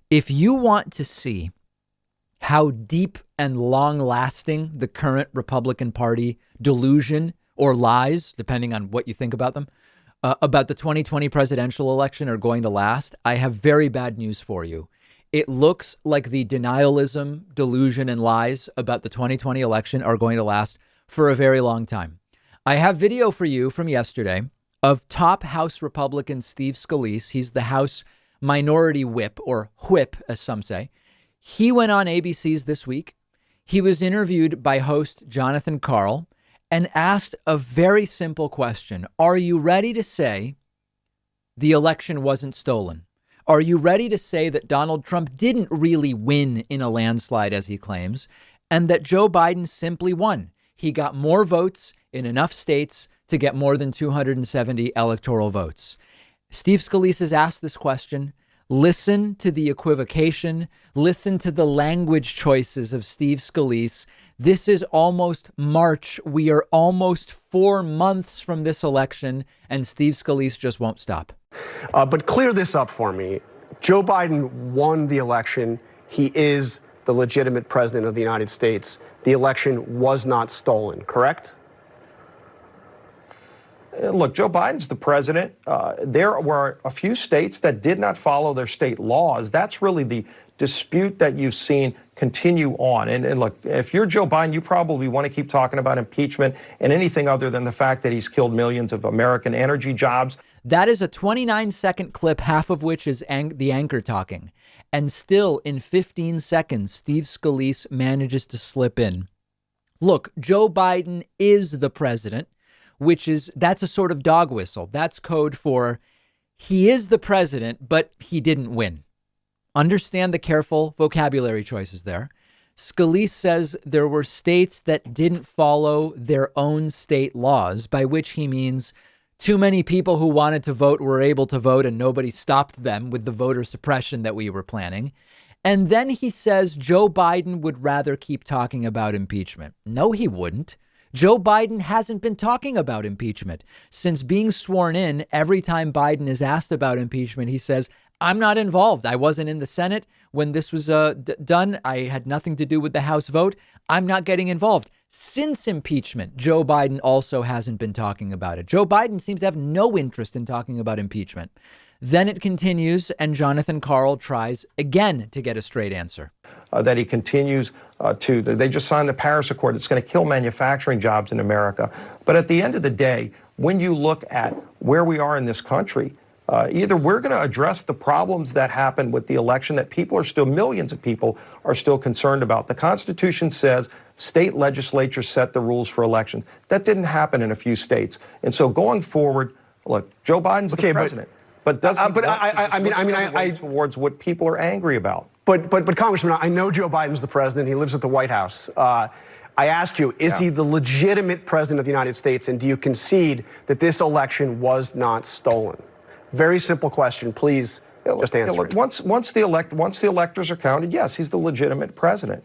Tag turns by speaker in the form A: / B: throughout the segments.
A: If you want to see how deep and long-lasting the current Republican Party delusion or lies, depending on what you think about them, about the 2020 presidential election are going to last, I have very bad news for you. It looks like the denialism, delusion, and lies about the 2020 election are going to last for a very long time. I have video for you from yesterday of top House Republican Steve Scalise. He's the House Minority Whip, or whip, as some say. He went on ABC's This Week. He was interviewed by host Jonathan Karl and asked a very simple question. Are you ready to say the election wasn't stolen? Are you ready to say that Donald Trump didn't really win in a landslide, as he claims, and that Joe Biden simply won? He got more votes in enough states to get more than 270 electoral votes. Steve Scalise has asked this question. Listen to the equivocation. Listen to the language choices of Steve Scalise. This is almost March. We are almost 4 months from this election, and Steve Scalise just won't stop.
B: But clear this up for me. Joe Biden won the election. He is the legitimate president of the United States. The election was not stolen, correct?
C: Look, Joe Biden's the president. There were a few states that did not follow their state laws. That's really the dispute that you've seen continue on. And look, if you're Joe Biden, you probably want to keep talking about impeachment and anything other than the fact that he's killed millions of American energy jobs.
A: That is a 29-second clip, half of which is the anchor talking. And still, in 15 seconds, Steve Scalise manages to slip in. Look, Joe Biden is the president, that's a sort of dog whistle. That's code for he is the president, but he didn't win. Understand the careful vocabulary choices there. Scalise says there were states that didn't follow their own state laws, by which he means too many people who wanted to vote were able to vote and nobody stopped them with the voter suppression that we were planning. And then he says Joe Biden would rather keep talking about impeachment. No, he wouldn't. Joe Biden hasn't been talking about impeachment since being sworn in. Every time Biden is asked about impeachment, he says, I'm not involved. I wasn't in the Senate when this was done. I had nothing to do with the House vote. I'm not getting involved. Since impeachment, Joe Biden also hasn't been talking about it. Joe Biden seems to have no interest in talking about impeachment. Then it continues, and Jonathan Karl tries again to get a straight answer.
C: That he continues they just signed the Paris Accord. It's going to kill manufacturing jobs in America. But at the end of the day, when you look at where we are in this country, either we're going to address the problems that happened with the election that millions of people are still concerned about. The Constitution says state legislatures set the rules for elections. That didn't happen in a few states. And so going forward, look, Joe Biden's the president. But doesn't towards what people are angry about.
B: But Congressman, I know Joe Biden's the president. He lives at the White House. I asked you, is he the legitimate president of the United States? And do you concede that this election was not stolen? Very simple question. Please just answer it.
C: Once the electors are counted, yes, he's the legitimate president.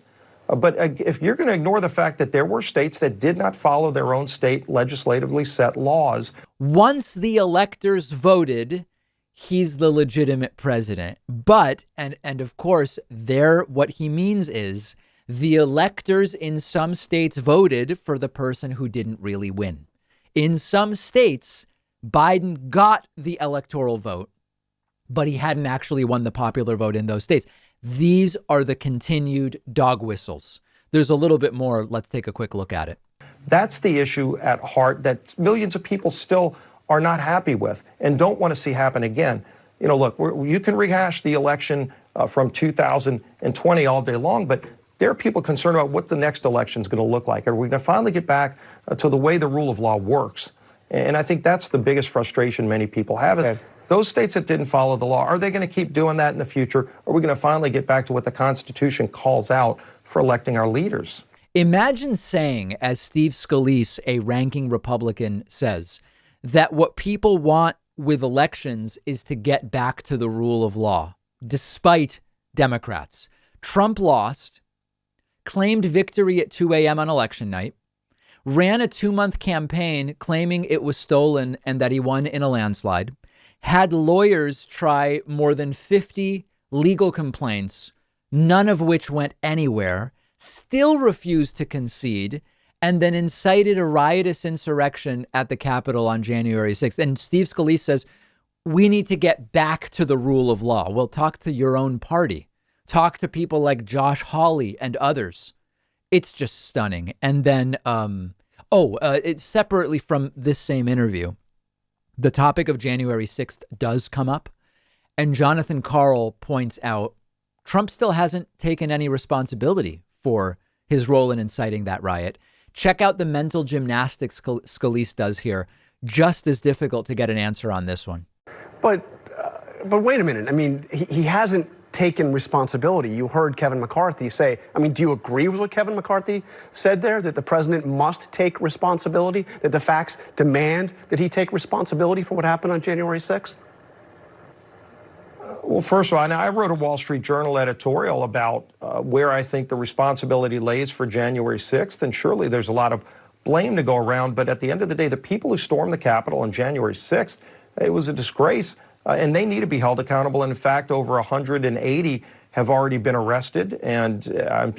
C: But if you're going to ignore the fact that there were states that did not follow their own state legislatively set laws.
A: Once the electors voted, he's the legitimate president. But, and of course, what he means is the electors in some states voted for the person who didn't really win. In some states, Biden got the electoral vote, but he hadn't actually won the popular vote in those states. These are the continued dog whistles. There's a little bit more. Let's take a quick look at it.
C: That's the issue at heart that millions of people still are not happy with and don't want to see happen again. You know, look, you can rehash the election from 2020 all day long, but there are people concerned about what the next election is going to look like. Are we going to finally get back to the way the rule of law works? And I think that's the biggest frustration many people have is those states that didn't follow the law, are they going to keep doing that in the future? Or are we going to finally get back to what the Constitution calls out for electing our leaders?
A: Imagine saying, as Steve Scalise, a ranking Republican, says, that what people want with elections is to get back to the rule of law, despite Democrats. Trump lost, claimed victory at 2 a.m. on election night, ran a 2-month campaign claiming it was stolen and that he won in a landslide, had lawyers try more than 50 legal complaints, none of which went anywhere, still refused to concede, and then incited a riotous insurrection at the Capitol on January 6th. And Steve Scalise says, we need to get back to the rule of law. Well, talk to your own party. Talk to people like Josh Hawley and others. It's just stunning. And then, it's separately from this same interview, the topic of January 6th does come up. And Jonathan Karl points out Trump still hasn't taken any responsibility for his role in inciting that riot. Check out the mental gymnastics Scalise does here. Just as difficult to get an answer on this one.
B: But wait a minute. I mean, he hasn't taken responsibility. You heard Kevin McCarthy say, I mean, do you agree with what Kevin McCarthy said there, that the president must take responsibility, that the facts demand that he take responsibility for what happened on January 6th?
C: Well, first of all, I wrote a Wall Street Journal editorial about where I think the responsibility lays for January 6th, and surely there's a lot of blame to go around, but at the end of the day, the people who stormed the Capitol on January 6th, it was a disgrace, and they need to be held accountable. And in fact, over 180 have already been arrested, and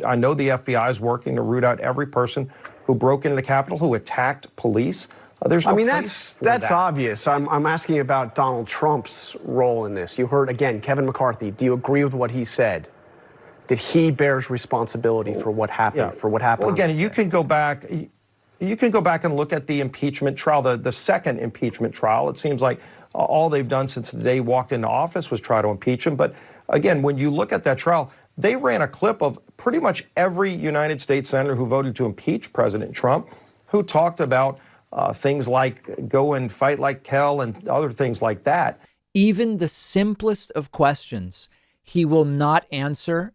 C: I know the FBI is working to root out every person who broke into the Capitol, who attacked police. There's no
B: that's obvious. I'm asking about Donald Trump's role in this. You heard, again, Kevin McCarthy. Do you agree with what he said? That he bears responsibility for what happened,
C: Well, again, you can go back and look at the impeachment trial, the second impeachment trial. It seems like all they've done since the day he walked into office was try to impeach him. But again, when you look at that trial, they ran a clip of pretty much every United States senator who voted to impeach President Trump, who talked about things like go and fight like hell and other things like that.
A: Even the simplest of questions, he will not answer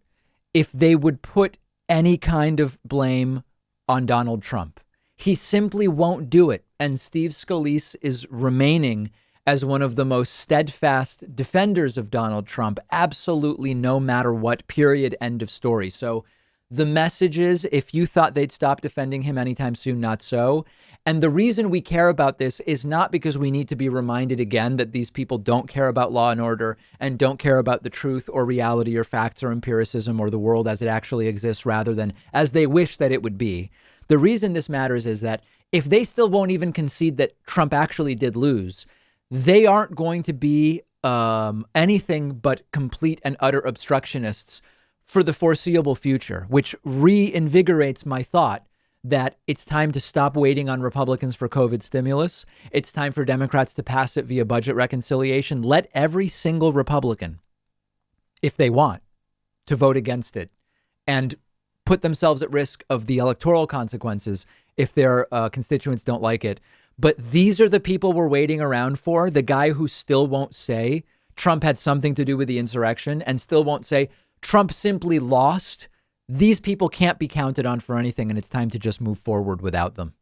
A: if they would put any kind of blame on Donald Trump. He simply won't do it. And Steve Scalise is remaining as one of the most steadfast defenders of Donald Trump, absolutely no matter what, period, end of story. So the message is, if you thought they'd stop defending him anytime soon, not so. And the reason we care about this is not because we need to be reminded again that these people don't care about law and order and don't care about the truth or reality or facts or empiricism or the world as it actually exists, rather than as they wish that it would be. The reason this matters is that if they still won't even concede that Trump actually did lose, they aren't going to be anything but complete and utter obstructionists for the foreseeable future, which reinvigorates my thought that it's time to stop waiting on Republicans for COVID stimulus. It's time for Democrats to pass it via budget reconciliation. Let every single Republican, if they want, to vote against it and put themselves at risk of the electoral consequences if their constituents don't like it. But these are the people we're waiting around for. The guy who still won't say Trump had something to do with the insurrection and still won't say Trump simply lost. These people can't be counted on for anything, and it's time to just move forward without them.